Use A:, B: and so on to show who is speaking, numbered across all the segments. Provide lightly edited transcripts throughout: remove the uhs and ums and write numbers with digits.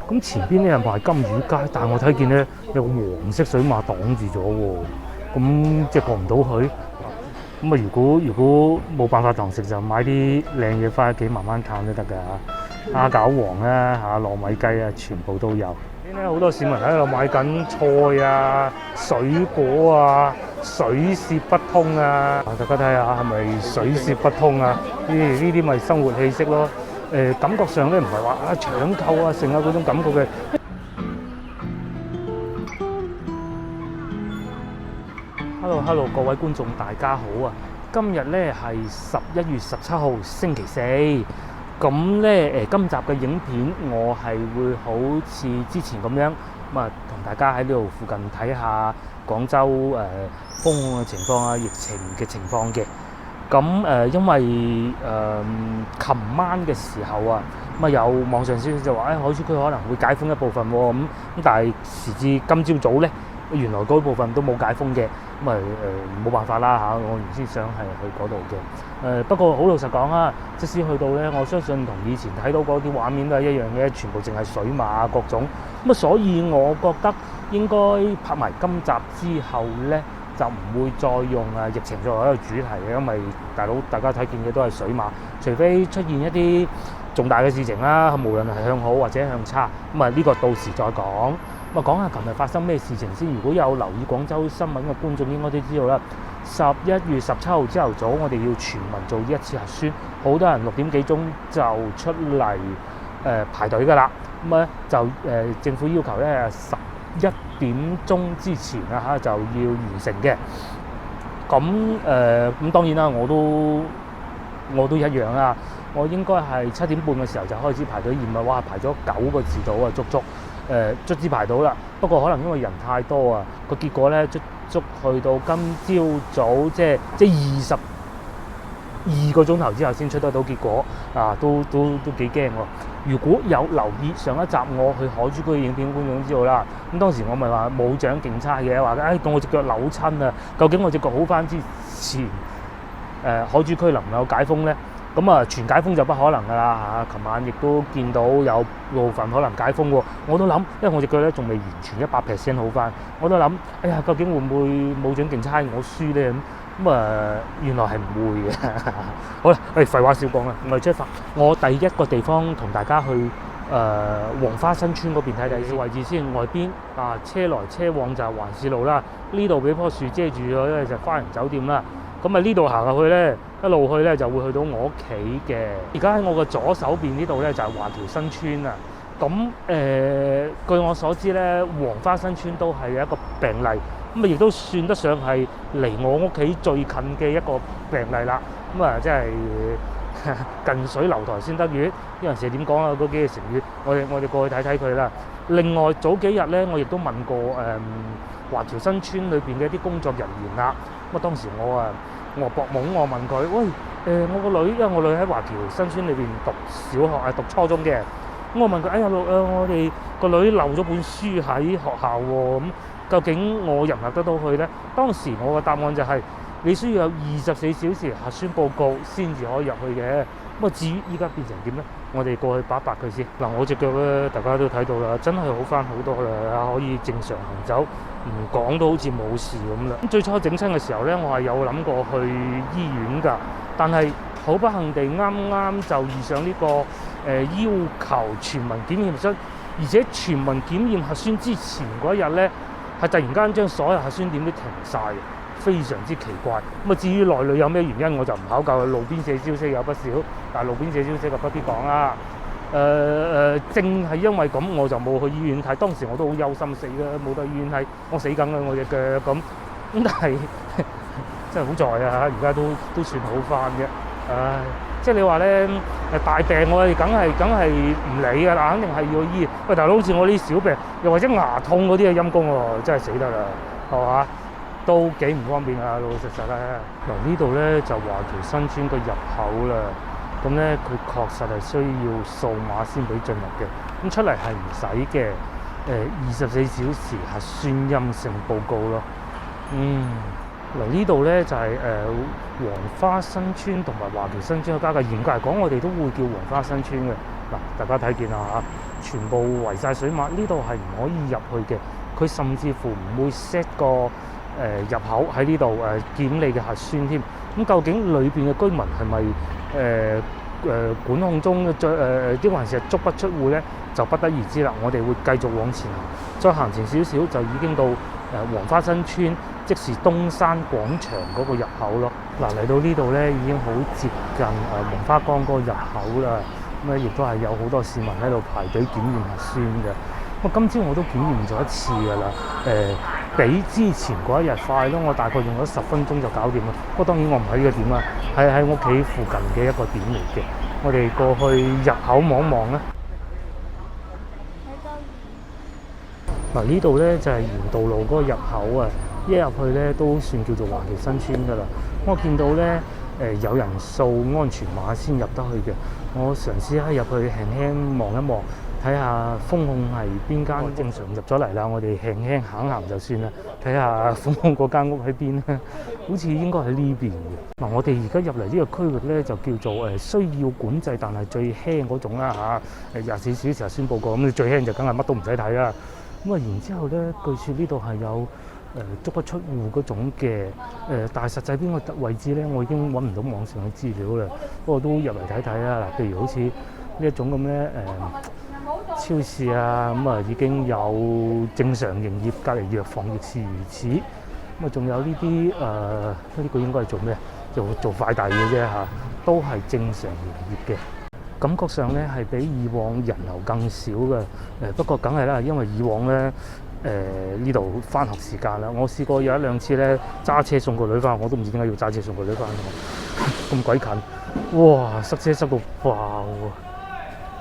A: 咁前邊咧係賣金魚街，但係我睇見咧有個黃色水馬擋住咗喎，咁即係過唔到去。咁啊，如果冇辦法堂食，就買啲靚嘢翻屋企慢慢嘆都得㗎。蝦餃王啊，糯米雞啊，全部都有。呢啲好多市民喺度買緊菜啊、水果啊、水泄不通啊，大家睇下係咪水泄不通啊？呢啲咪生活氣息咯。感覺上咧唔係話搶購啊、剩啊嗰種感覺嘅。Hello， 各位觀眾大家好啊！今日咧係11月17號星期四，咁咧今集嘅影片我係會好似之前咁樣咁啊，同大家喺呢度附近睇下廣州封控嘅情況啊、疫情嘅情況嘅。咁因為琴晚嘅時候啊，咁啊有網上消息就話海珠區可能會解封一部分喎，咁但係時至今朝早咧，原來嗰部分都冇解封嘅，咁啊冇辦法啦嚇，我原先想係去嗰度嘅。不過好老實講啊，即使去到咧，我相信同以前睇到嗰啲畫面都係一樣嘅，全部淨係水馬各種。咁啊，所以我覺得應該拍埋今集之後咧，就唔會再用疫情作為一個主題嘅，因為大家睇見嘅都係水馬，除非出現一啲重大嘅事情啦，無論係向好或者向差，咁啊呢個到時再講。咁啊講下琴日發生咩事情先。如果有留意廣州新聞嘅觀眾應該都知道啦，11月17號朝頭早我哋要全民做一次核酸，好多人6點幾鐘就出嚟排隊㗎啦。咁咧就政府要求咧11點鐘之前啊就要完成嘅。咁當然啦，我都一樣啦。我應該係7點半嘅時候就開始排隊，而唔係話排咗9個字到啊，卒之排到啦。不過可能因為人太多啊，個結果咧足去到今朝早即係22個鐘頭之後先出得到結果啊，都幾驚喎。如果有留意上一集我去海珠區嘅影片，觀眾都知道啦。咁當時我咪話冇獎競猜嘅，話我隻腳扭親啊，究竟我隻腳好翻之前，海珠區能唔能夠解封咧？咁啊，全解封就不可能㗎啦嚇！琴晚亦都見到有部分可能解封喎，我都諗，因為我隻腳咧仲未完全100% 好翻，我都諗，究竟會唔會冇獎競猜我輸咧？咁原來係唔會嘅。好啦，廢話少講啦，我哋出發。我第一個地方同大家去黃花新村嗰邊睇睇位置先。外邊車來車往就係環市路啦，呢度俾棵樹遮住咗咧就花園酒店啦。咁呢度行入去咧，一路去咧就會去到我屋企嘅。而家喺我嘅左手邊呢度咧就係華僑新村啊。咁據我所知咧，黃花新村都係一個病例，咁亦都算得上係離我屋企最近嘅一個病例啦。即係近水樓台先得月，呢陣時點講啊？嗰幾個成語，我哋過去睇睇佢啦。另外早幾日咧，我亦都問過華僑新村裏邊嘅一啲工作人員啦。當時我博懵，我問佢：喂，我個女，因為我女喺華僑新村裏邊讀小學讀初中嘅。咁我問佢：我哋個女漏咗本書喺學校喎，咁究竟我入唔入得到去咧？當時我嘅答案就係：你需要有24小時核酸報告先至可以入去嘅。至於依家變成點咧？我哋過去8佢先。我隻腳咧，大家都睇到啦，真係好翻好多啦，可以正常行走，唔講都好似冇事咁啦。最初整親嘅時候咧，我係有諗過去醫院㗎，但係好不幸地啱啱就遇上呢個要求全民檢驗核酸，而且全民檢驗核酸之前嗰一日咧，係突然間將所有核酸點都停晒，非常之奇怪。至於內裏有咩原因，我就唔考究。路邊社消息有不少，但係路邊社消息就不必講啦。正係因為咁，我就冇去醫院睇。當時我都好憂心死啦，冇得醫院睇，我死梗啦我隻腳咁。但係真係好在啊，而家都算好翻嘅。即係你話咧大病我哋梗係唔理㗎啦，肯定係要醫。喂，大佬，好似我呢啲小病，又或者牙痛嗰啲陰公喎，真係死得啦，係嘛？都幾唔方便啊，老老實實啦。呢度咧就華僑新村個入口啦。咁咧佢確實係需要掃碼先俾進入嘅。咁出嚟係唔使嘅。24小時核酸陰性報告咯。呢度咧就係黃花新村同埋華僑新村嘅交界。嚴格嚟講，我哋都會叫黃花新村嘅。大家睇見啦嚇，全部圍晒水馬，呢度係唔可以入去嘅。佢甚至乎唔會 set 個入口喺呢度檢你嘅核酸添。咁究竟裏邊嘅居民係咪管控中抑還是係足不出戶呢？就不得而知啦。我哋會繼續往前行，再行前少少就已經到黃花新村，即是東山廣場嗰個入口咯。嗱，嚟到呢度咧已經好接近黃花崗嗰個入口啦。咁亦都係有好多市民喺度排隊檢驗核酸嘅。咁今朝我都檢驗咗一次㗎啦。比之前嗰一日快咯，我大概用咗10分鐘就搞掂啦。不過當然我唔喺呢個點啦，係喺屋企附近嘅一個點嚟嘅。我哋過去入口望一望啦。嗱，呢度咧就係元道路嗰個入口啊，一入去咧都算叫做華僑新村噶啦。我見到咧有人掃安全碼先入得去嘅，我嘗試下入去輕輕望一望，睇下封控係邊間。正常入咗嚟啦，我哋輕輕行行就算啦，睇下封控嗰間屋喺邊咧，好似應該喺呢邊嘅。嗱，我哋而家入嚟呢個區域咧就叫做需要管制，但係最輕嗰種啦嚇。24小時核酸報告，咁你最輕就梗係乜都唔使睇啦。咁然之後咧，據說呢度係有足不出戶嗰種嘅但係實際邊個位置咧，我已經揾唔到網上嘅資料啦。不過都入嚟睇睇啦。嗱，譬如好似呢一種咁咧超市啊，咁已經有正常營業，隔離藥房亦是如此。咁仲有呢啲呢個應該係做咩？做快遞嘅啫嚇，都係正常營業嘅。感覺上咧係比以往人流更少嘅，不過梗係啦，因為以往咧呢度返學時間啦，我試過有一兩次咧揸車送個女返學，我都唔知點解要揸車送個女返學，咁鬼近，哇！塞車塞到爆啊！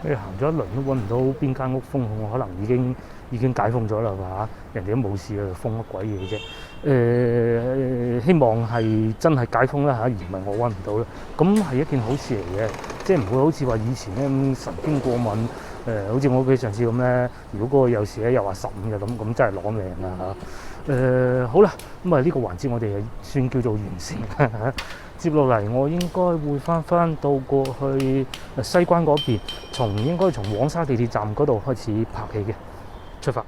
A: 你行咗一輪都揾唔到邊間屋封控，可能已經解封咗啦嘛，人哋都冇事啊，封乜鬼嘢啫？希望係真係解封啦嚇，而唔係我揾唔到啦。咁係一件好事嚟嘅，即係唔會好似話以前咧咁神經過敏。好似我屋企上次咁咧，如果嗰個有時咧又話15日咁真係攞命啦嚇。好啦，咁呢個環節我哋算叫做完成。接落嚟我應該會翻到過去西關嗰邊，應該從黃沙地鐵站嗰度開始拍戲嘅出發。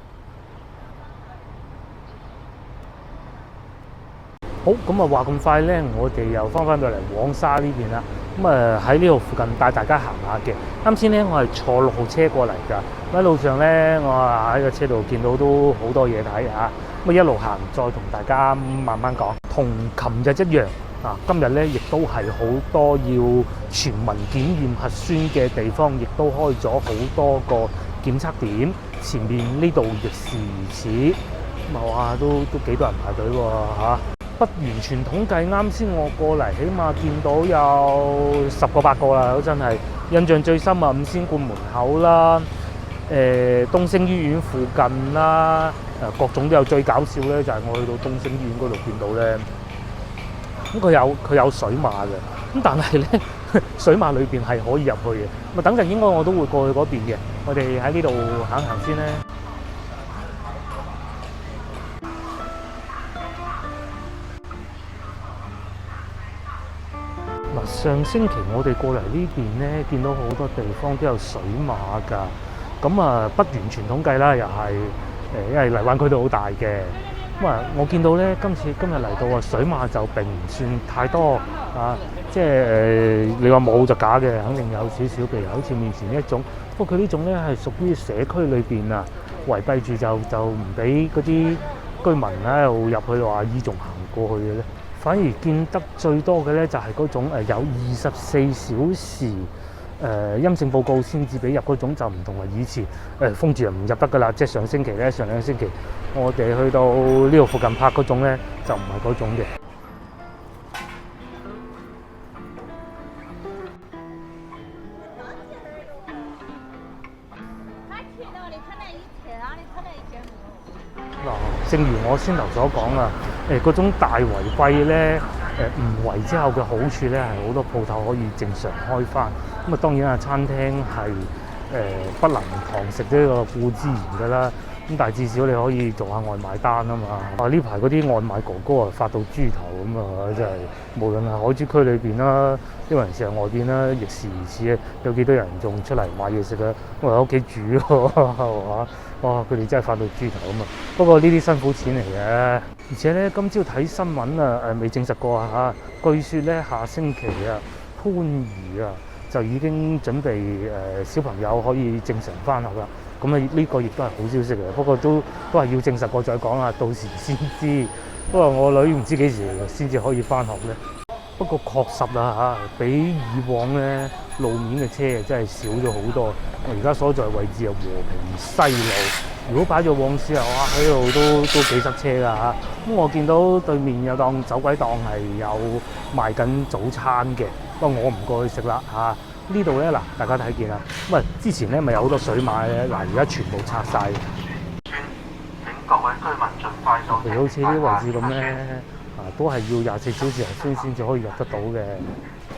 A: 好，咁話咁快咧，我哋又翻到嚟黃沙呢邊啦。咁喺呢度附近帶大家行下嘅。啱先咧，我係坐6號車過嚟㗎。喺路上咧，我喺個車度見到都好多嘢睇嚇。咁一路行，再同大家慢慢講。同琴日一樣今日咧亦都係好多要全民檢驗核酸嘅地方，亦都開咗好多個檢測點。前面呢度亦是如此。哇，都幾多人排隊喎嚇！不完全統計，啱先我過嚟，起碼見到有10個8個啦，都真係印象最深啊！五仙觀門口啦，東昇醫院附近啦，各種都有。最搞笑咧，就係我去到東昇醫院嗰度見到咧，咁佢有水馬嘅，咁但係咧水馬裏邊係可以入去嘅。咁等陣應該我都會過去嗰邊嘅，我哋喺呢度行行先咧。上星期我哋過嚟呢邊咧，見到好多地方都有水馬㗎。咁不完全統計啦，又係因為荔灣區都好大嘅。我見到咧今日嚟到水馬就並唔算太多啊，即係你話冇就假嘅，肯定有少少。譬如好似面前呢一種，不過佢呢種咧係屬於社區裏邊圍閉住就唔俾嗰啲居民喺度入去話依仲行過去嘅咧。反而見得最多嘅咧，就係嗰種有24小時陰性報告先至俾入嗰種，就唔同話以前封住人唔入得噶啦。即係上2個星期我哋去到呢度附近拍嗰種咧，就唔係嗰種嘅。正如我先頭所講啊，嗰種大圍閉咧，唔圍之後嘅好處咧，係好多鋪頭可以正常開翻。咁當然餐廳係不能堂食呢個固之然㗎啦。咁但係至少你可以做下外賣單啊嘛。呢排嗰啲外賣哥哥啊發到豬頭咁啊，真係無論係海珠區裏邊啦，因為人成日外邊啦，亦是如此啊。有幾多人仲出嚟買嘢食啊？我喺屋企煮喎，係嘛？哇！佢哋真係發到豬頭咁啊。不過呢啲辛苦錢嚟嘅，而且咧今朝睇新聞啊，未證實過啊嚇。據說咧下星期啊，番禺啊就已經準備小朋友可以正常翻學啦。咁啊呢個亦都係好消息嘅，不過都係要證實過再講啦，到時先知。不過我女唔知幾時先至可以翻學咧。不過確實啊嚇，比以往咧路面嘅車真係少咗好多。我而家所在位置係和平西路。如果擺咗往時啊，哇喺度都幾塞車㗎嚇。咁我見到對面有檔走鬼檔係有賣緊早餐嘅，不過我唔過去食啦嚇。呢度咧嗱，大家睇見啦。咁啊，之前咧咪有好多水馬嘅，嗱而家全部拆晒。請各位居民盡快到。譬如好似呢啲位置咁咧，都係要24小時先至可以入得到嘅。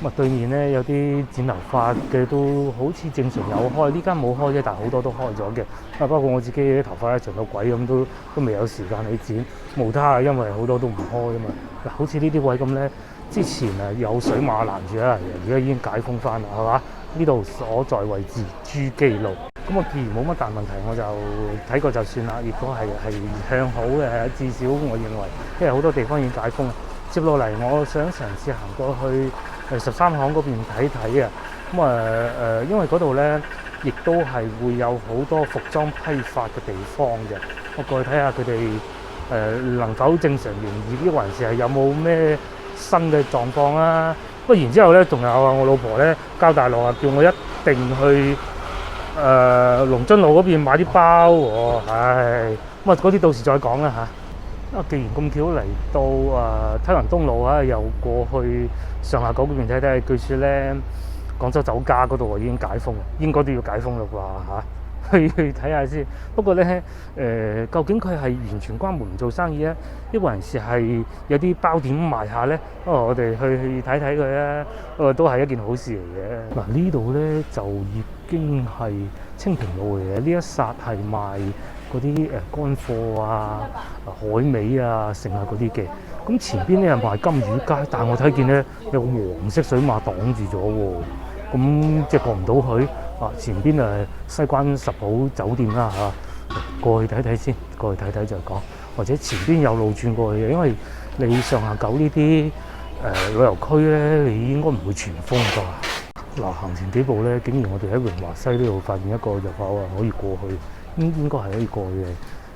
A: 咁啊，對面咧有啲剪頭髮嘅都好似正常有開，呢間冇開啫，但係好多都開咗嘅。包括我自己啲頭髮咧長到鬼咁，都未有時間去剪。無他啊，因為好多都唔開啊嘛。嗱，好似呢啲位咁咧，之前啊有水馬攔住啊，而家已經解封翻啦，係嘛？呢度所在位置珠璣路。咁啊，既然冇乜大問題，我就睇過就算啦。亦都係向好嘅，至少我認為，因為好多地方已經解封。接落嚟，我想嘗試行過去13行嗰邊睇睇啊。咁因為嗰度咧，亦都係會有好多服裝批發嘅地方嘅。我過去睇下佢哋能否正常營業，還是係有冇咩新嘅狀況啊？不過然之後咧，仲有啊，我老婆咧交大路啊，叫我一定去龍津路嗰邊買啲包喎。唉，咁啊嗰啲到時再講啦嚇。既然咁巧嚟到體能東路啊，又過去上下九嗰邊睇睇，據說咧廣州酒家嗰度已經解封啦，應該都要解封啦啩嚇，去睇下先。不過咧究竟佢係完全關門唔做生意啊，抑或係有啲包點賣下咧？我哋去睇睇佢啊，都係一件好事嚟嘅。嗱，呢度咧就已經係清平路嚟嘅，呢一剎係賣嗰啲乾貨啊、海味啊、剩啊嗰啲嘅。咁前邊咧係賣金魚街，但係我睇見咧有個黃色水馬擋住咗喎，咁即係過唔到去。前邊西關十寶酒店啦嚇，過去睇睇先，過去睇睇再講。或者前邊有路轉過去嘅，因為你上下九呢啲旅遊區咧，你應該唔會全封㗎。嗱，行前幾步咧，竟然我哋喺榮華西呢度發現一個入口啊，可以過去。應該係可以過去嘅，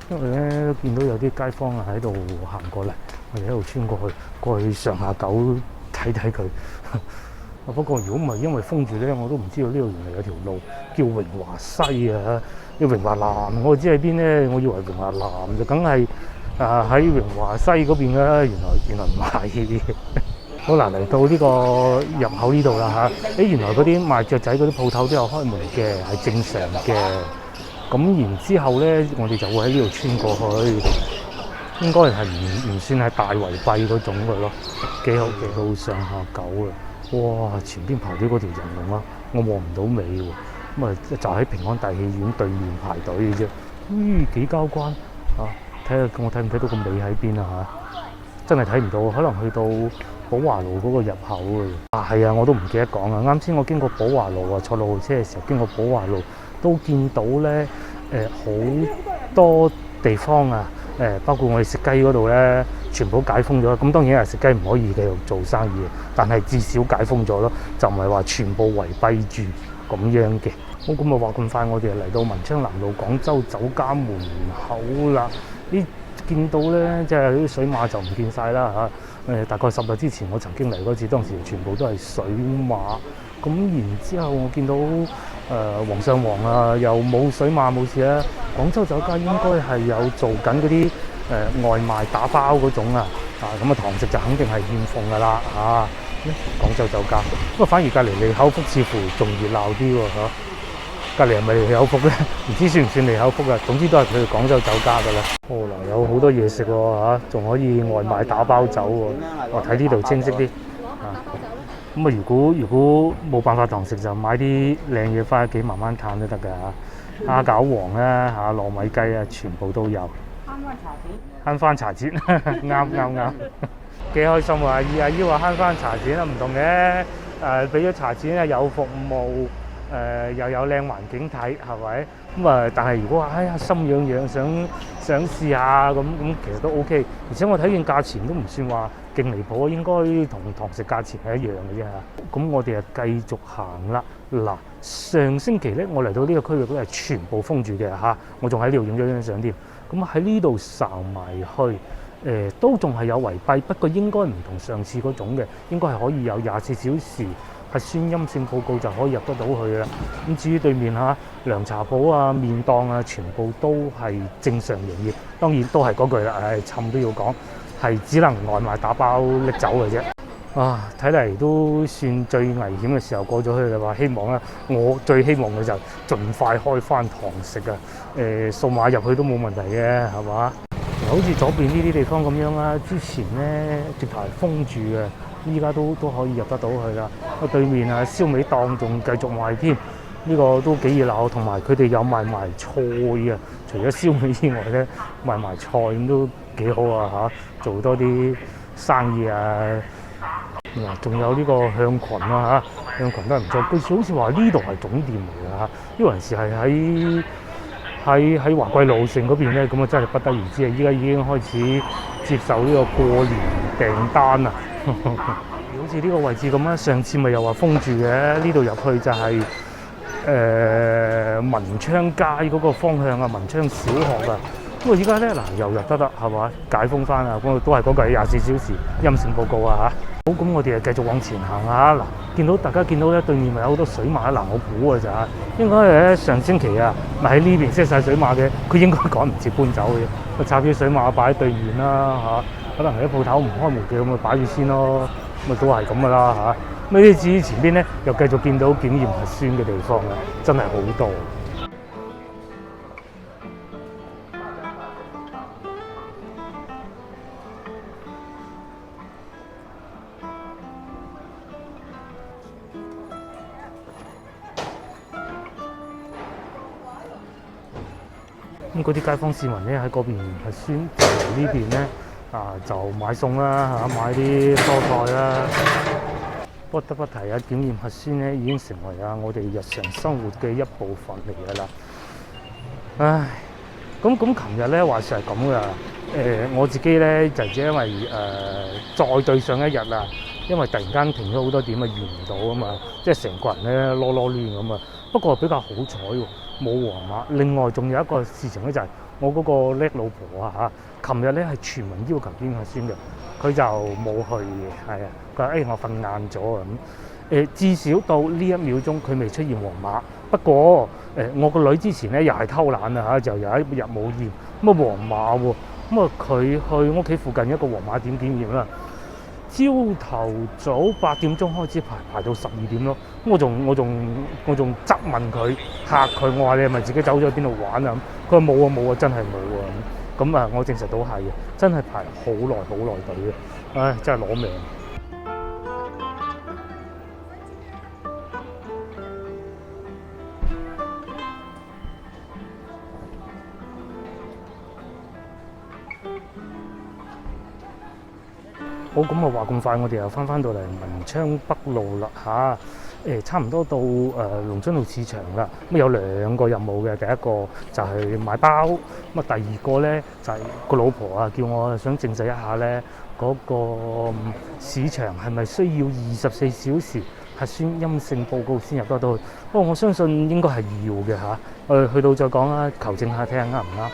A: 因為咧見到有啲街坊喺度行過嚟，我哋喺度穿過去上下九睇睇佢。不過如果唔係因為封住咧，我都唔知道呢度原來有條路叫榮華西啊，叫榮華南。我知喺邊咧，我以為榮華南就梗係喺榮華西嗰邊啦。原來唔係。好難嚟到呢個入口呢度啦嚇。原來嗰啲賣雀仔嗰啲鋪頭都有開門嘅，係正常嘅。咁然之後咧，我哋就會喺呢度穿過去，應該係唔算係大圍蔽嗰種嘅咯，幾好上下九啊！哇，前邊排隊嗰條人龍啊，我望唔到尾喎，咁啊就喺平安大戲院對面排隊嘅啫，幾交關啊！睇下我睇唔睇到個尾喺邊啊嚇？真係睇唔到，可能去到寶華路嗰個入口嘅。係啊，我都唔記得講啊！啱先我經過寶華路啊，坐6號車嘅時候經過寶華路。都見到咧，好多地方啊，包括我哋食雞嗰度咧，全部解封咗。咁當然係食雞唔可以繼續做生意嘅，但係至少解封咗咯，就唔係話全部圍蔽住咁樣嘅。咁啊話咁快，我哋嚟到文昌南路廣州酒家門口啦。呢見到咧，即係啲水馬就唔見晒啦嚇。大概10日之前我曾經嚟嗰次，當時全部都係水馬。咁然之後我見到皇上皇啊，又冇水馬冇事啦。廣州酒家應該係有做緊嗰啲外賣打包嗰種啊，咁堂食就肯定係欠奉噶啦廣州酒家。不過反而隔離利口福似乎仲熱鬧啲喎嚇。隔離係咪利口福咧？唔知算唔算利口福啊？總之都係佢哋廣州酒家噶啦。嗱，有好多嘢食喎仲可以外賣打包走喎。我睇呢度清晰啲咁啊，如果冇辦法堂食，就買啲靚嘢翻屋企慢慢嘆都得㗎嚇。蝦餃王啦嚇，糯米雞啊，全部都有。慳翻茶錢，啱，幾開心喎！阿姨話慳翻茶錢啊，唔同嘅俾咗茶錢啊，有服務又有靚環境睇，係咪？咁但係如果話哎呀心癢癢想試下咁，其實都 OK。而且我睇見價錢都唔算話勁離譜，應該同堂食價錢係一樣嘅啫嚇。咁我哋繼續行啦。嗱，上星期咧，我嚟到呢個區域都係全部封住嘅嚇，我仲喺呢度影咗張相添。咁喺呢度睄埋去，都仲係有圍蔽，不過應該唔同上次嗰種嘅，應該係可以有24小時核酸陰性報告就可以入得到去啦。咁至於對面嚇涼茶鋪啊、麵檔啊，全部都係正常營業。當然都係嗰句啦，冚都要講，係只能外賣打包拎走嘅啫。啊，睇嚟都算最危險嘅時候過咗去啦話，希望咧，我最希望嘅就盡快開翻堂食啊！掃碼入去都冇問題嘅，係嘛？好似左邊呢啲地方咁樣啦，之前咧直頭係封住嘅，依家都可以入得到去啦。對面啊燒味檔仲繼續賣添，呢個都幾熱鬧，同埋佢哋有賣埋菜啊！除咗燒味之外咧，賣埋菜咁都幾好啊嚇！做多啲生意啊！嗱，仲有呢個向群啊嚇，向群都係唔錯。佢好似話呢度係總店嚟㗎嚇，呢個人士係喺華貴路城嗰邊咧，咁啊真係不得而知啊！依家已經開始接受呢個過年訂單啊！好似呢個位置咁啊，上次咪又話封住嘅，呢度入去就係文昌街嗰個方向啊，文昌小學啊。不過依家咧嗱又入得啦，係嘛？解封翻啊，咁都係嗰個24小時陰性報告啊嚇。好，咁我哋繼續往前行下嗱，大家見到咧對面咪有好多水馬嗱，我估啊咋，應該係上星期啊，咪喺呢邊 set 晒水馬嘅，佢應該趕唔切搬走嘅，個插啲水馬擺喺對面啦嚇，可能係啲鋪頭唔開門嘅，咁咪擺住先咯，咁都係咁噶啦嚇。咁至於前邊咧又繼續見到檢驗核酸嘅地方啦，真係好多。咁嗰啲街坊市民咧喺嗰邊核酸就嚟呢邊咧就買餸啦嚇，買啲蔬菜啦。不得不提啊，檢驗核酸咧已經成為我哋日常生活嘅一部分嚟㗎啦。唉，咁琴日咧話說係咁㗎，我自己咧就因為再對上一日啦，因為突然間停咗好多點啊，驗唔到啊嘛，即係成個人咧囉囉攣咁啊。不過比較好彩喎，冇黃碼。另外仲有一個事情咧，就係我嗰個叻老婆啊嚇，琴日咧係全民要求檢核酸嘅，佢就冇去嘅，係啊，佢話我瞓晏咗啊咁。至少到呢一秒鐘佢未出現黃碼。不過我個女之前咧又係偷懶啊嚇，就有一日冇驗，咁啊黃碼喎，咁啊佢去屋企附近一個黃碼點檢驗啦。朝頭早8點鐘開始排到12點咯。我仲質問佢嚇佢，我話你係咪自己走咗去邊度玩啊？佢話冇啊，真係冇啊。咁我證實到係嘅，真係排好耐隊嘅，唉，真係攞命。好，咁啊話咁快，我哋又翻到嚟文昌北路啦嚇。差唔多到龍津路市場啦。咁有2個任務嘅，第一個就係買包，咁啊第二個咧就係個老婆叫我想證實一下咧嗰個市場係咪需要24小時核酸陰性報告先入得到去？不過我相信應該係要嘅嚇。去到再講啦，求證下睇下啱唔啱。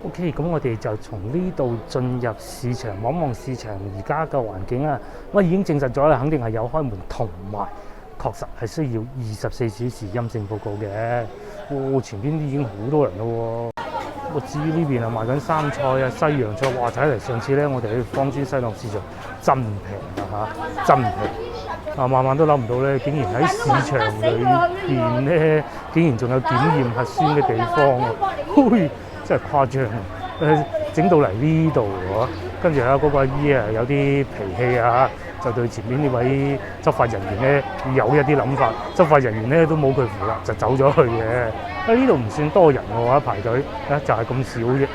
A: OK， 咁我哋就從呢度進入市場，望望市場而家嘅環境啊。我已經證實咗啦，肯定係有開門，同埋確實係需要24小時陰性報告嘅。前邊已經好多人咯喎。至於呢邊啊賣緊生菜啊、西洋菜，哇！睇嚟上次咧我哋去芳村西樂市場真平啊嚇，真平啊！萬萬都諗唔到咧，竟然喺市場裏邊咧，竟然仲有檢驗核酸嘅地方啊！嘿，真係誇張啊！整到嚟呢度喎，跟住啊嗰個阿姨啊有啲脾氣啊，就對前面呢位執法人員咧有一啲諗法，執法人員咧都冇佢符啦，就走咗去嘅。呢度唔算多人嘅話排隊，就係咁少啫。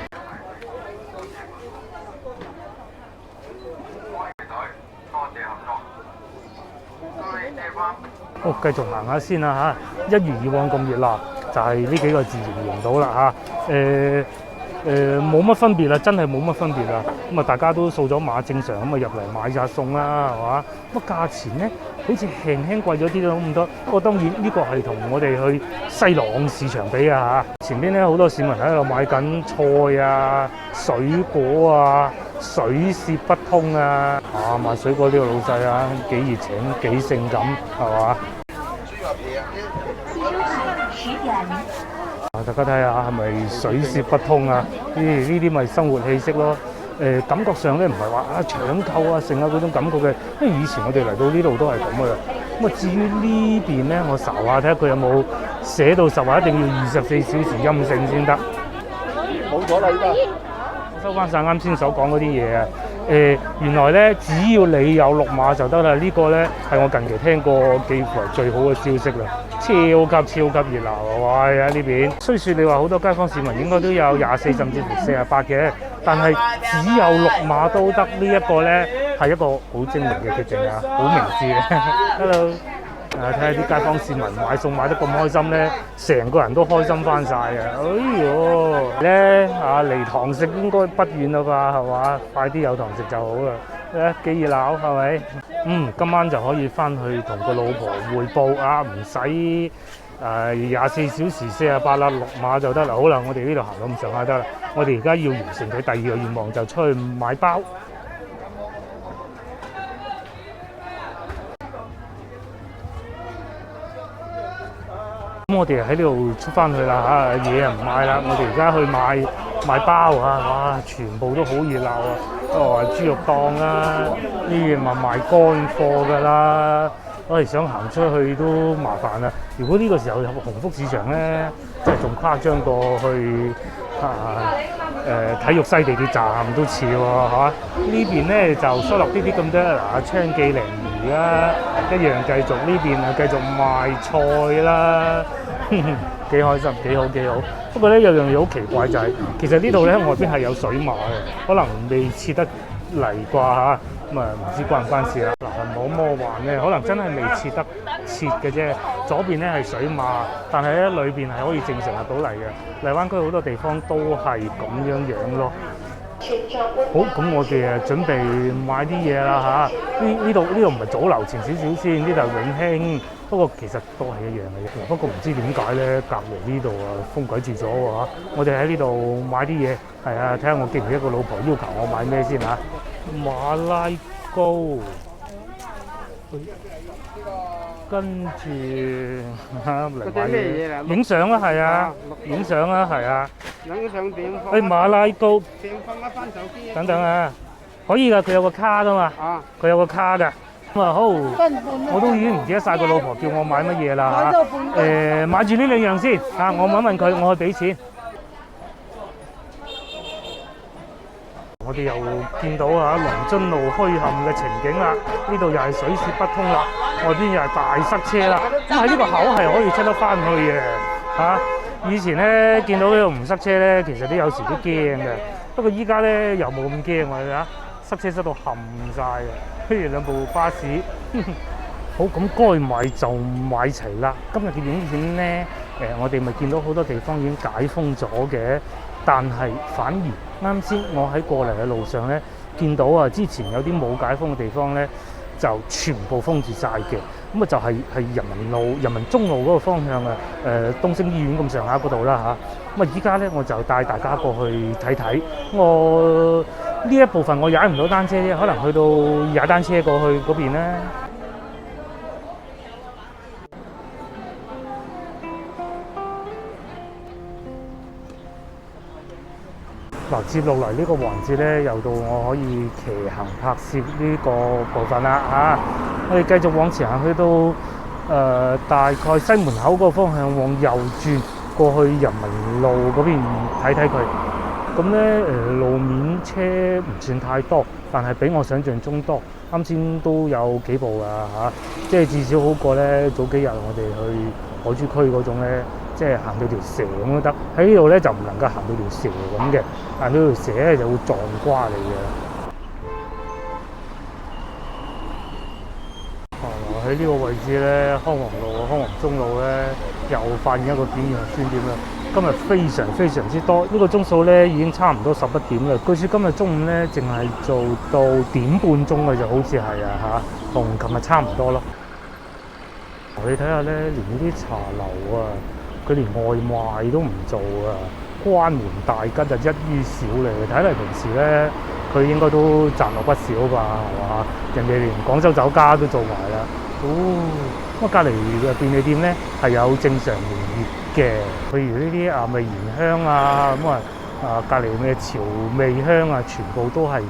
A: 好，繼續行下先啦嚇，一如以往咁熱鬧，就係呢幾個字形容到啦嚇。冇乜分別啦，真係冇乜分別啦。咁啊，大家都掃咗碼正常咁啊入嚟買下餸啦，係嘛？乜價錢咧，好似輕輕貴咗啲咯咁多。不過當然呢個係同我哋去西朗市場比啊嚇。前邊咧好多市民喺度買緊菜啊、水果啊、水泄不通啊。賣水果呢個老細啊，幾熱情、幾性感，係嘛？大家睇下係咪水泄不通啊？呢啲咪生活氣息咯。感覺上咧唔係話搶購啊、剩啊嗰種感覺嘅，因為以前我哋嚟到呢度都係咁嘅啦。咁啊，至於呢邊咧，我睄下睇下佢有冇寫到實話一定要24小時陰性先得。冇咗啦，依家我收翻晒啱先所講嗰啲嘢啊。原來咧只要你有綠碼就得啦。呢個咧係我近期聽過幾乎係最好嘅消息啦。超級熱鬧啊！哇！喺呢邊，雖說你話好多街坊市民應該都有24甚至乎48嘅，但係只有綠碼都得。呢一個咧係一個好精明嘅決定啊，好明智嘅。Hello， 睇下啲街坊市民買餸買得咁開心咧，成個人都開心翻晒啊！哎呦，咧離堂食應該不遠啦啩，係嘛？快啲有堂食就好啦。幾熱鬧係咪？今晚就可以翻去同個老婆匯報啊，唔使24小時48啦，綠碼就得啦。好啦，我哋呢度行到咁上下得啦。我哋而家要完成佢第二個願望，就出去買包。咁我哋喺呢度出翻去啦嚇，嘢唔買啦，我哋而家去買包啊！哇，全部都好熱鬧啊！豬肉檔啦，呢邊咪賣乾貨㗎啦。我哋想行出去都麻煩啦。如果呢個時候有個鴻福市場咧，即係仲誇張過去體育西地鐵站都似喎嚇。呢邊咧就疏落啲咁多昌記鯪魚啦，一樣繼續呢邊繼續賣菜啦。幾開心，幾好。不過咧有樣嘢好奇怪就係，其實呢度咧外邊係有水馬嘅，可能未切得嚟啩嚇，咁啊唔知關唔關事啦。嗱，冇魔幻咧，可能真係未切嘅啫。左邊咧係水馬，但係咧裏邊係可以正常入到嚟嘅。荔灣區好多地方都係咁樣咯。好，咁我哋準備買啲嘢啦嚇。呢度唔係早樓前少少先，呢度係永興。不過其實都係一樣嘅啫。不過唔知點解咧，隔離呢度封鬼住咗喎。我哋喺呢度買啲嘢，係啊，睇下我記唔記得個老婆要求我買咩先嚇。馬拉糕，跟住嚟買嘢。影相啦，係啊，影相啦，係啊。影相點放？馬拉糕。點放一翻手機？等等啊，可以㗎，佢有個卡㗎嘛。佢有個卡㗎。咁啊好，我都已經唔記得晒個老婆叫我買乜嘢啦嚇。買住呢兩樣先嚇，我問佢，我去俾錢。我哋又見到龍津路墟陷嘅情景啦，呢度又係水泄不通啦，外邊又係大塞車啦。咁喺呢個口係可以出得翻去嘅嚇。以前咧見到呢度唔塞車咧，其實都有時都驚嘅。不過依家咧又冇咁驚喎嚇，塞車塞到冚晒嘅。譬如兩部巴士，好，咁該買就買齊啦。今日嘅影片咧，我哋咪見到好多地方已經解封咗嘅，但係反而啱先我喺過嚟嘅路上咧，見到之前有啲冇解封嘅地方咧，就全部封住晒嘅。咁啊就係人民中路嗰個方向啊，東昇醫院咁上下嗰度啦嚇。咁啊依家咧我就帶大家過去睇睇。我呢一部分我踩唔到單車啫，可能去到踩單車過去嗰邊咧。嗱，接落嚟呢個環節咧，又到我可以騎行拍攝呢個部分啦嚇。我哋繼續往前行，去到大概西門口個方向往右轉過去人民路嗰邊睇睇佢。咁咧路面車唔算太多，但係比我想象中多。啱先都有幾部嚇，即係至少好過咧早幾日我哋去海珠區嗰種咧。即係行到條蛇咁都得，喺呢度咧就唔能夠行到條蛇咁嘅，行到條蛇咧就會撞瓜你嘅。喺呢個位置咧，康宏路、康宏中路咧又發現一個檢驗核酸點啦。今日非常之多，呢個鐘數咧已經差唔多11點啦。據說今日中午咧淨係做到點半鐘嘅，就好似係嚇，同琴日差唔多咯。你睇下咧，連呢啲茶樓啊〜佢連外賣都唔做啊！關門大吉就一於少嚟，睇嚟平時咧佢應該都賺落不少吧，係嘛？人哋連廣州酒家都做埋啦。咁隔離嘅便利店咧係有正常營業嘅，譬如呢啲味賢香啊，隔離咩潮味香啊，全部都係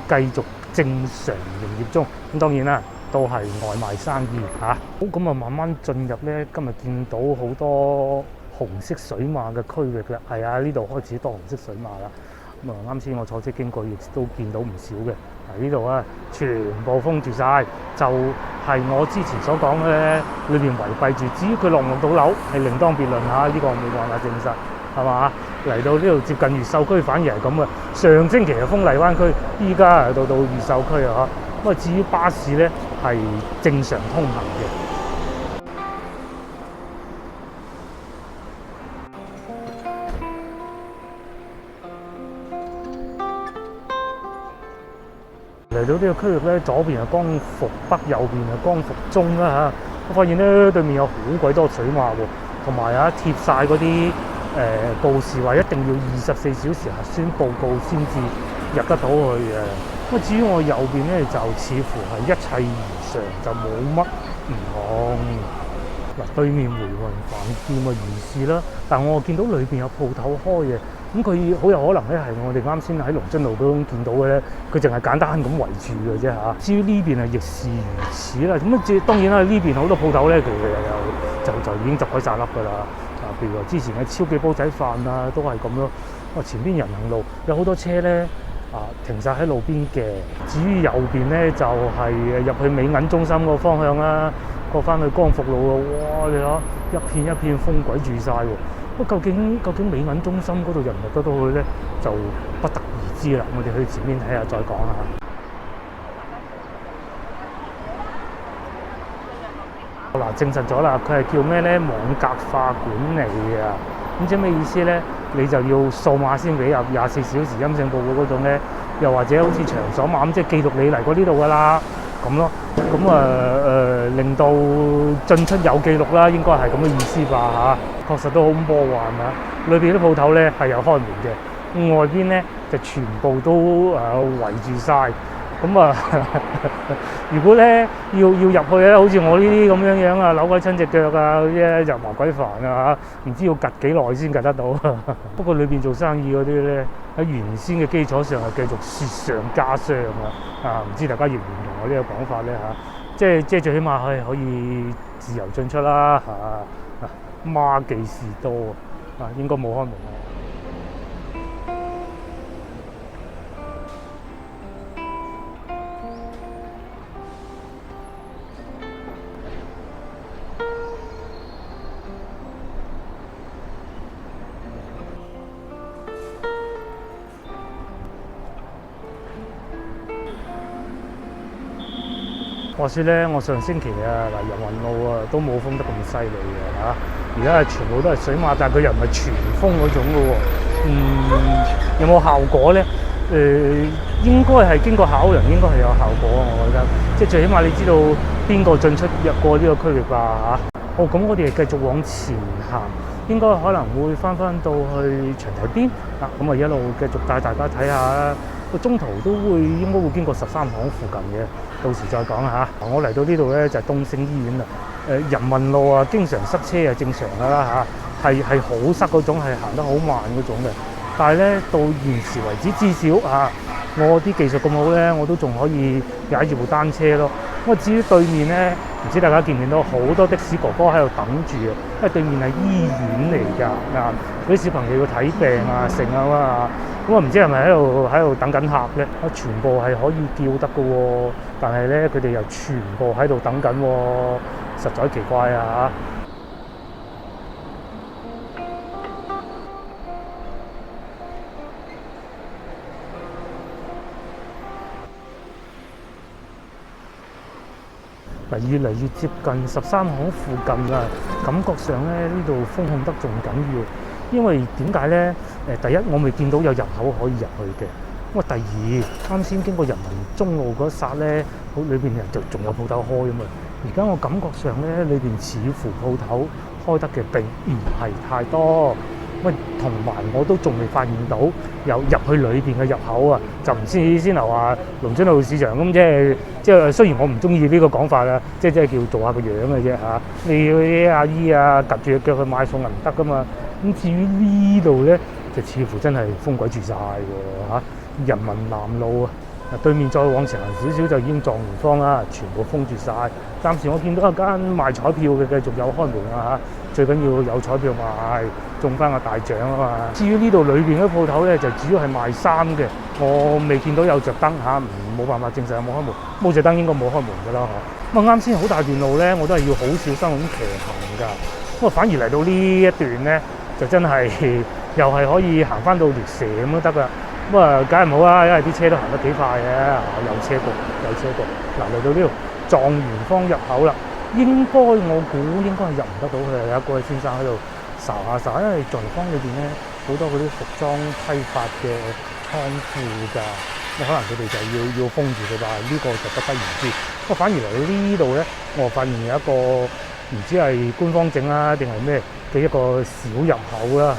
A: 繼續正常營業中。咁當然啦。都係外賣生意嚇，好咁慢慢進入咧。今日見到好多紅色水馬嘅區域啦，係啊，呢度開始多紅色水馬啦。啱先我坐車經過，亦都見到唔少嘅。呢度全部封住晒，就係我之前所講嘅咧，裏邊圍蔽住。至於佢落唔落到樓係另當別論嚇，呢個我冇辦法證實，係嘛？嚟到呢度接近越秀區反而係咁啊。上星期係封荔灣區，依家到越秀區啊。至於巴士咧係正常通行嘅。嚟到呢個區域咧，左邊係光復北，右邊係光復中啦嚇。我發現咧對面有好鬼多水馬喎，同埋貼晒嗰啲告示話一定要24小時核酸報告先至入得到去嘅。至於我右邊咧，就似乎係一切如常，就冇乜唔同。嗱，對面回運飯店嘅如是啦，但我見到裏邊有鋪頭開嘅，咁佢好有可能咧係我哋啱先喺龍津路嗰種見到嘅咧，佢淨係簡單咁圍住嘅啫嚇。至於呢邊係亦是如此啦，咁當然啦，呢邊好多鋪頭咧，其實就已經執開晒笠㗎啦。譬如話之前嘅超記煲仔飯啊，都係咁咯。前邊人行路有好多車咧。停晒喺路邊嘅。至於右邊咧，就係入去美銀中心個方向啦，過翻去光復路咯。哇！你睇一片一片封鬼住晒喎。究竟美銀中心嗰度入唔入得到去咧，就不得而知啦。我哋去前面睇下再講下。嗱，證實咗啦，佢係叫咩咧？網格化管理啊。咁即係咩意思咧？你就要掃碼先俾入24小時陰性報告嗰種咧，又或者好似場所碼咁，即係記錄你嚟過呢度㗎啦，咁咯。咁令到進出有記錄啦，應該係咁嘅意思吧嚇。確實都好魔幻啊！裏邊啲鋪頭咧係有開門嘅，外邊咧就全部都圍住晒。如果咧要入去咧，好似我呢啲咁樣啊，扭鬼親隻腳啊嗰啲咧，就麻鬼煩啊嚇，唔知要趌幾耐先趌得到。不過裏邊做生意嗰啲咧，喺原先嘅基礎上係繼續雪上加霜唔知大家認唔認同我呢個講法咧嚇？即係最起碼可以自由進出啦嚇。孖記士多應該冇開門。話說咧，我上星期人民路都冇封得咁犀利嘅嚇，而家全部都係水馬，但係佢又唔係全封嗰種嘅喎。有冇效果咧？應該係經過考量，應該係有效果啊！我覺得，即係最起碼你知道邊個進出入過呢個區域吧嚇。咁我哋繼續往前行，應該可能會翻到去長堤邊咁一路繼續帶大家睇下。中途應該會經過13行附近嘅，到時再講嚇。我嚟到呢度咧就係東昇醫院啦。人民路經常塞車正常㗎啦嚇，係好塞嗰種，係行得好慢嗰種嘅。但係咧到現時為止，至少我啲技術咁好咧，我都仲可以踩住部單車咯。咁啊，至於對面咧，唔知大家見唔見到好多的士哥哥喺度等住啊，因為對面係醫院嚟㗎，嗰啲小朋友要睇病成嘛。咁唔知係咪喺度等緊客咧？全部係可以叫得㗎喎，但係咧佢哋又全部喺度等緊喎，實在奇怪啊！越嚟越接近13行附近啦，感覺上咧呢度封控得仲緊要，因為點解咧？第一我未見到有入口可以入去嘅，咁第二啱先經過人民中路嗰一剎咧，裏邊人就仲有鋪頭開啊嘛。而家我感覺上咧裏邊似乎鋪頭開得嘅並唔係太多。同埋我都仲未發現到有入去裏邊嘅入口啊，就唔似先頭話龍津路市場咁，即係雖然我唔中意呢個講法啦，即係叫做下個樣嘅啫嚇。你要啲阿姨夾住隻腳去買餸係唔得噶嘛。咁至於呢度咧，就似乎真係封鬼住晒喎。人民南路對面再往前行少少就已經狀元坊啦，全部封住晒。暫時我見到一間賣彩票嘅繼續有開門最緊要有彩票賣，中翻個大獎啊嘛。至於呢度裏邊嘅鋪頭咧，就主要係賣衫嘅，我未見到有着燈冇辦法證實有冇開門。冇着燈應該冇開門㗎啦咁啱先好大段路咧，我都係要好小心咁騎行㗎。反而嚟到呢一段咧，就真係又係可以行翻到條蛇咁都得㗎。梗係唔好啦，因為啲車都行得幾快嘅，有車局。嚟到呢度狀元坊入口啦。我估應該係入唔得到去，有一個先生喺度睄下，因為狀元坊裏邊咧好多嗰啲服裝批發嘅倉庫㗎，可能佢哋就要封住佢吧，呢個就不得而知。反而嚟到呢度咧，我發現有一個唔知係官方證啦定係咩嘅一個小入口啦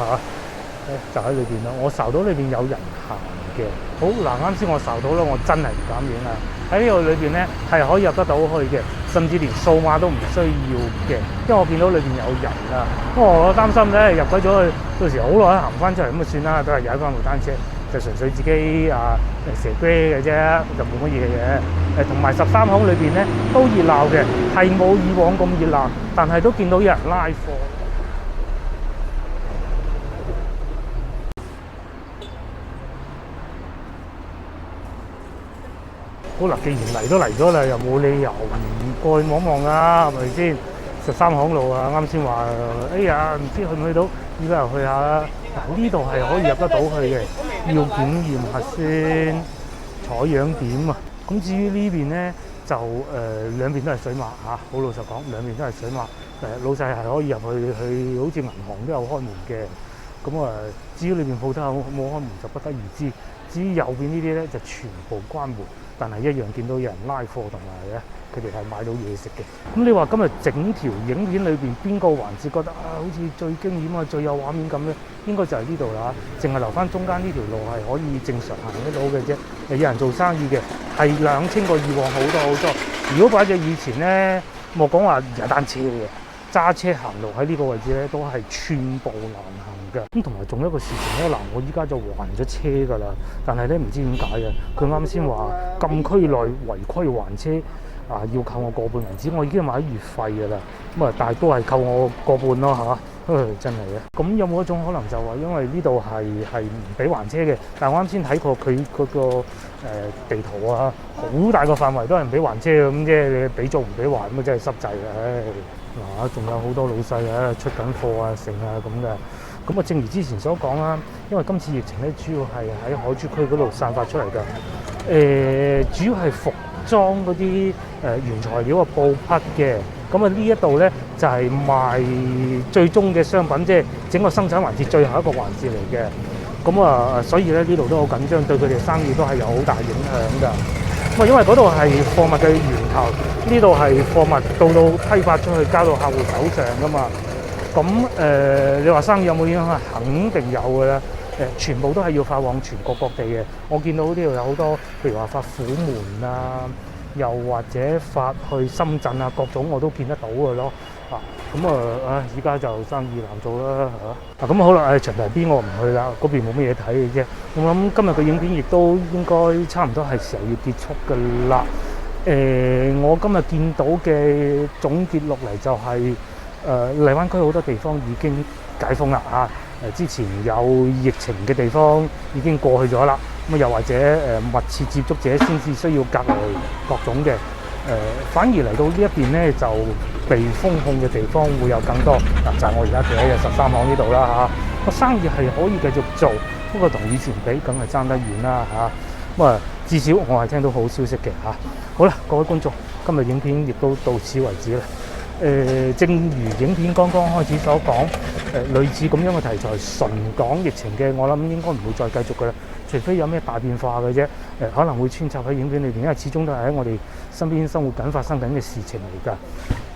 A: 就喺裏邊啦。我睄到裏邊有人行嘅。好啱先我睄到啦，我真係唔敢影啊！喺呢度裏邊咧係可以入得到去嘅，甚至連數碼都唔需要嘅，因為我見到裏邊有人啊。我擔心咧入鬼咗去，到時好耐行翻出嚟咁就算啦，都係踩翻部單車，就純粹自己蛇啤嘅啫，就冇乜嘢嘅。同埋13行裏邊咧都熱鬧嘅，係冇以往咁熱鬧，但係都見到有人拉貨。好啦，既然嚟都嚟咗啦，又冇理由唔過去望望啊，係咪先？13行路啱先話，唔知去唔去到，依家又去下啦。呢度係可以入得到去嘅，要檢驗核酸、採樣點啊。咁至於呢邊咧，就兩邊都係水馬好老實講，兩邊都係水馬。老細係可以入去好似銀行都有開門嘅。咁至於裏邊鋪頭冇開門就不得而知。至於右邊呢啲咧就全部關門。但係一樣見到有人拉貨，同埋咧佢哋係買到嘢食嘅。咁你話今日整條影片裏邊邊個環節覺得好似最驚險最有畫面咁咧？應該就係呢度啦，淨係留翻中間呢條路係可以正常行得到嘅啫。有人做生意嘅係兩清過以往好多好多。如果擺咗以前咧，莫講話踩單車嘅，揸車行路喺呢個位置咧都係寸步難行嘅。咁同埋仲有一個事情咧，我依家就還咗車㗎啦，但係咧唔知點解嘅，佢啱先話禁區內違規還車要扣我個半銀紙，我已經買咗月費㗎啦。但係都係扣我個半咯真係嘅。咁有冇一種可能就話因為呢度係唔俾還車嘅？但係我啱先睇過佢嗰個地圖好大個範圍都係唔俾還車嘅，咁即係你俾租唔俾還，咁真係濕滯嘅。仲有好多老細出緊貨成咁嘅。咁正如之前所講啦，因為今次疫情咧，主要係喺海珠區嗰度散發出嚟㗎。主要係服裝嗰啲原材料布匹嘅。咁呢一度咧就係賣最終嘅商品，即係整個生產環節最後一個環節嚟嘅。咁所以咧呢度都好緊張，對佢哋生意都係有好大影響㗎。因為嗰度係貨物嘅源頭，呢度係貨物到批發出去交到客戶手上㗎嘛。咁你話生意有冇影響？肯定有㗎啦。全部都係要發往全國各地嘅。我見到呢度有好多，譬如話發虎門又或者發去深圳啊，各種我都見得到嘅咯。咁依家就生意難做啦嚇。咁好啦，長堤邊我唔去啦，嗰邊冇乜嘢睇嘅啫。我諗今日嘅影片亦都應該差唔多係時候要結束㗎啦。我今日見到嘅總結落嚟就係、荔灣區好多地方已經解封啦嚇。之前有疫情嘅地方已經過去咗啦。咁又或者密切接觸者先至需要隔離各種嘅。反而嚟到呢一邊咧，就被封控嘅地方會有更多。就係我而家企喺13巷呢度啦嚇，個生意係可以繼續做，不過同以前比，梗係爭得遠啦嚇。至少我係聽到好消息嘅嚇。好啦，各位觀眾，今日影片亦都到此為止啦。正如影片剛剛開始所講，類似咁樣嘅題材純講疫情嘅，我諗應該唔會再繼續㗎啦。除非有咩大變化嘅啫，可能會穿插喺影片裏邊，因為始終都係喺我哋身邊生活緊、發生緊嘅事情嚟㗎。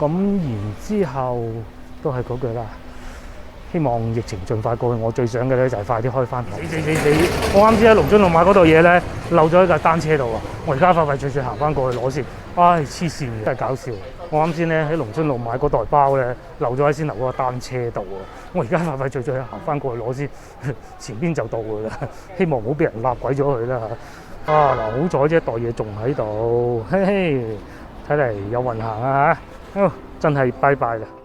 A: 咁然之後都係嗰句啦，希望疫情盡快過去。我最想嘅咧就係快啲開翻堂。死！我啱先喺龍津路買嗰度嘢咧，漏咗喺架單車度啊！我而家快脆行翻過去攞先。唉，黐線嘅，真係搞笑。我啱先咧喺龍津路買嗰袋包咧，漏咗喺先樓嗰個單車度啊！我而家快脆行翻過去攞先，前邊就到㗎啦。希望唔好俾人揦鬼咗佢啦嚇。好彩啫，袋嘢仲喺度，嘿嘿，睇嚟有運行啊嚇。真係拜拜啦〜